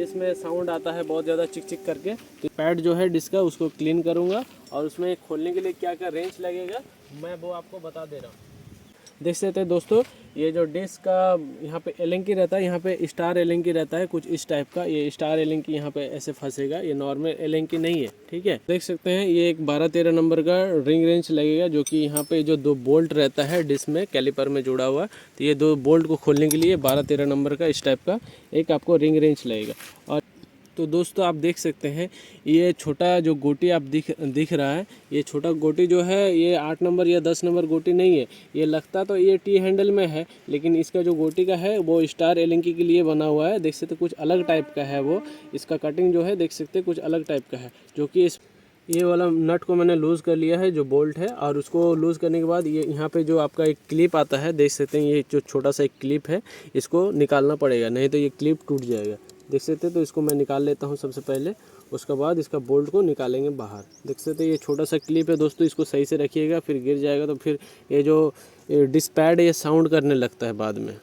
Disc में sound आता है बहुत ज़्यादा चिक चिक करके। तो पैड जो है डिस्क का उसको क्लीन करूँगा और उसमें खोलने के लिए क्या क्या रेंच लगेगा मैं वो आपको बता दे रहा हूँ। देख सकते हैं दोस्तों, ये जो डिस्क का यहाँ पे एलेंकी रहता है, यहाँ पे स्टार एलेंकी रहता है कुछ इस टाइप का। ये स्टार एलेंकी यहाँ पे ऐसे फंसेगा, ये नॉर्मल एलेंकी नहीं है, ठीक है। देख सकते हैं ये एक 12-13 नंबर का रिंग रेंच लगेगा, जो कि यहाँ पे जो 2 बोल्ट रहता है डिस्क में कैलिपर में जुड़ा हुआ, तो ये 2 बोल्ट को खोलने के लिए 12-13 नंबर का इस टाइप का एक आपको रिंग रेंच लगेगा। और तो दोस्तों आप देख सकते हैं ये छोटा जो गोटी आप दिख रहा है, ये छोटा गोटी जो है ये 8 नंबर या 10 नंबर गोटी नहीं है। ये लगता तो ये टी हैंडल में है, लेकिन इसका जो गोटी का है वो स्टार एलेंकी के लिए बना हुआ है। देख सकते कुछ अलग टाइप का है वो, इसका कटिंग जो है देख सकते कुछ अलग टाइप का है, जो कि इस ये वाला नट को मैंने लूज़ कर लिया है जो बोल्ट है। और उसको लूज़ करने के बाद ये यहाँ पे जो आपका एक क्लिप आता है, देख सकते हैं ये जो छोटा सा एक क्लिप है, इसको निकालना पड़ेगा, नहीं तो ये क्लिप टूट जाएगा। देख सकते हैं, तो इसको मैं निकाल लेता हूँ सबसे पहले, उसके बाद इसका बोल्ट को निकालेंगे बाहर। देख सकते हैं ये छोटा सा क्लिप है दोस्तों, इसको सही से रखिएगा, फिर गिर जाएगा तो फिर ये जो डिस्क पैड ये साउंड करने लगता है बाद में।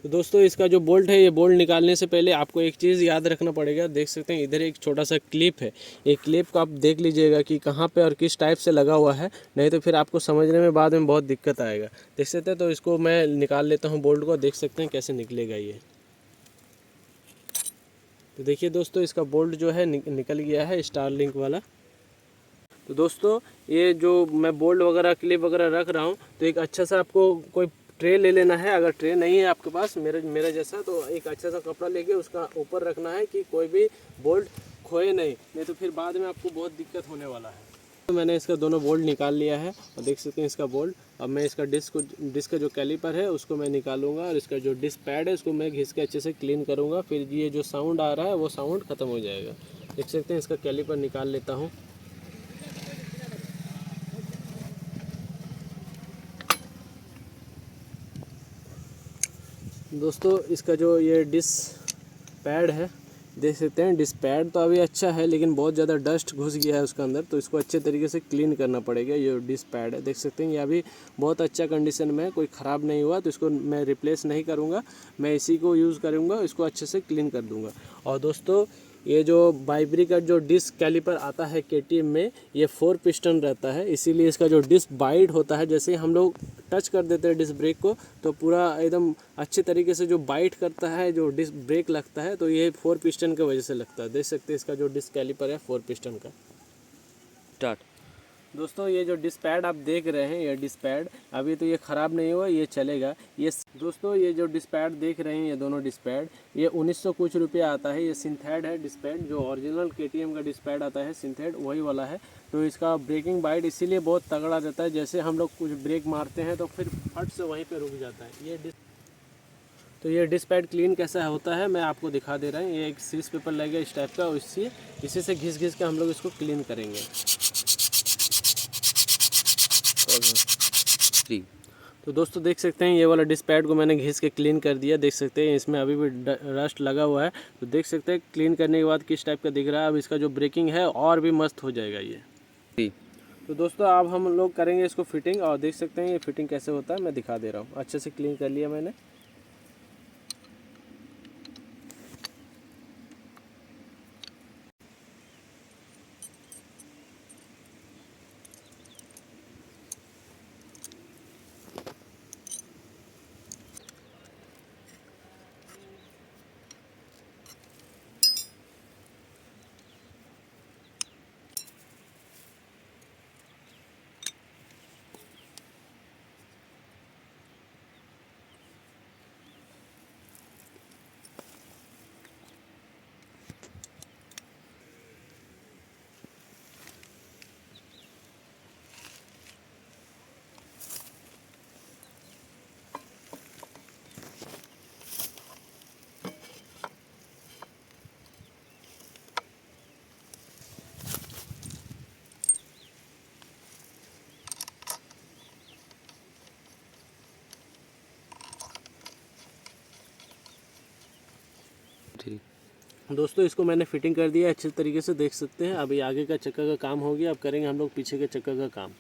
तो दोस्तों इसका जो बोल्ट है, ये बोल्ट निकालने से पहले आपको एक चीज़ याद रखना पड़ेगा। देख सकते हैं इधर एक छोटा सा क्लिप है, ये क्लिप को आप देख लीजिएगा कि कहाँ पे और किस टाइप से लगा हुआ है, नहीं तो फिर आपको समझने में बाद में बहुत दिक्कत आएगा। देख सकते हैं, तो इसको मैं निकाल लेता हूँ बोल्ट को, देख सकते हैं कैसे निकलेगा ये। तो देखिए दोस्तों इसका बोल्ट जो है निकल गया है स्टार लिंक वाला। तो दोस्तों ये जो मैं बोल्ट वगैरह क्लिप वगैरह रख रहा हूँ, तो एक अच्छा सा आपको कोई ट्रे ले लेना है। अगर ट्रे नहीं है आपके पास मेरा जैसा, तो एक अच्छा सा कपड़ा लेके उसका ऊपर रखना है कि कोई भी बोल्ट खोए नहीं तो फिर बाद में आपको बहुत दिक्कत होने वाला है। तो मैंने इसका दोनों बोल्ट निकाल लिया है और देख सकते हैं इसका बोल्ट। अब मैं इसका डिस्क का जो कैलिपर है उसको मैं निकालूंगा और इसका जो डिस्क पैड है उसको मैं घिस के अच्छे से क्लीन करूंगा, फिर ये जो साउंड आ रहा है वो साउंड ख़त्म हो जाएगा। देख सकते हैं इसका कैलिपर निकाल लेता हूँ। दोस्तों इसका जो ये डिस्क पैड है, देख सकते हैं डिस्क पैड तो अभी अच्छा है, लेकिन बहुत ज़्यादा डस्ट घुस गया है उसके अंदर, तो इसको अच्छे तरीके से क्लीन करना पड़ेगा। ये डिस्क पैड है, देख सकते हैं ये अभी बहुत अच्छा कंडीशन में है, कोई ख़राब नहीं हुआ, तो इसको मैं रिप्लेस नहीं करूँगा, मैं इसी को यूज़ करूँगा, इसको अच्छे से क्लीन कर दूँगा। और दोस्तों ये जो बाइब्री का जो डिस्क कैलिपर आता है केटीएम में, ये 4 पिस्टन रहता है, इसीलिए इसका जो डिस्क बाइट होता है, जैसे हम लोग टच कर देते हैं डिस्क ब्रेक को, तो पूरा एकदम अच्छे तरीके से जो बाइट करता है, जो डिस्क ब्रेक लगता है, तो ये 4 पिस्टन की वजह से लगता है। देख सकते हैं इसका जो डिस्क कैलिपर है 4 पिस्टन का। स्टार्ट। दोस्तों ये जो डिस्क पैड आप देख रहे हैं, ये डिस्क पैड अभी तो ये ख़राब नहीं हुआ, ये चलेगा। ये दोस्तों ये जो डिस्क पैड देख रहे हैं, ये दोनों डिस्क पैड ये 1900 कुछ रुपया आता है। ये सिंथेड है डिस्क पैड, जो ओरिजिनल केटीएम का डिस्क पैड आता है सिंथेड वही वाला है। तो इसका ब्रेकिंग बाइट इसीलिए बहुत तगड़ा रहता है, जैसे हम लोग कुछ ब्रेक मारते हैं तो फिर फट से वहीं पर रुक जाता है ये तो ये डिस्क पैड क्लीन कैसा होता है मैं आपको दिखा दे रहा हूँ। ये एक सीस पेपर लगेगा इस टाइप का, इसी से घिस के हम लोग इसको क्लीन करेंगे। तो दोस्तों देख सकते हैं ये वाला डिस्क पैड को मैंने घिस के क्लीन कर दिया। देख सकते हैं इसमें अभी भी रस्ट लगा हुआ है, तो देख सकते हैं क्लीन करने के बाद किस टाइप का दिख रहा है। अब इसका जो ब्रेकिंग है और भी मस्त हो जाएगा ये। तो दोस्तों अब हम लोग करेंगे इसको फिटिंग, और देख सकते हैं ये फिटिंग कैसे होता है मैं दिखा दे रहा हूँ। अच्छे से क्लीन कर लिया मैंने। दोस्तों इसको मैंने फिटिंग कर दिया अच्छे तरीके से, देख सकते हैं। अभी आगे का चक्का का काम हो गया, अब करेंगे हम लोग पीछे के चक्का का काम।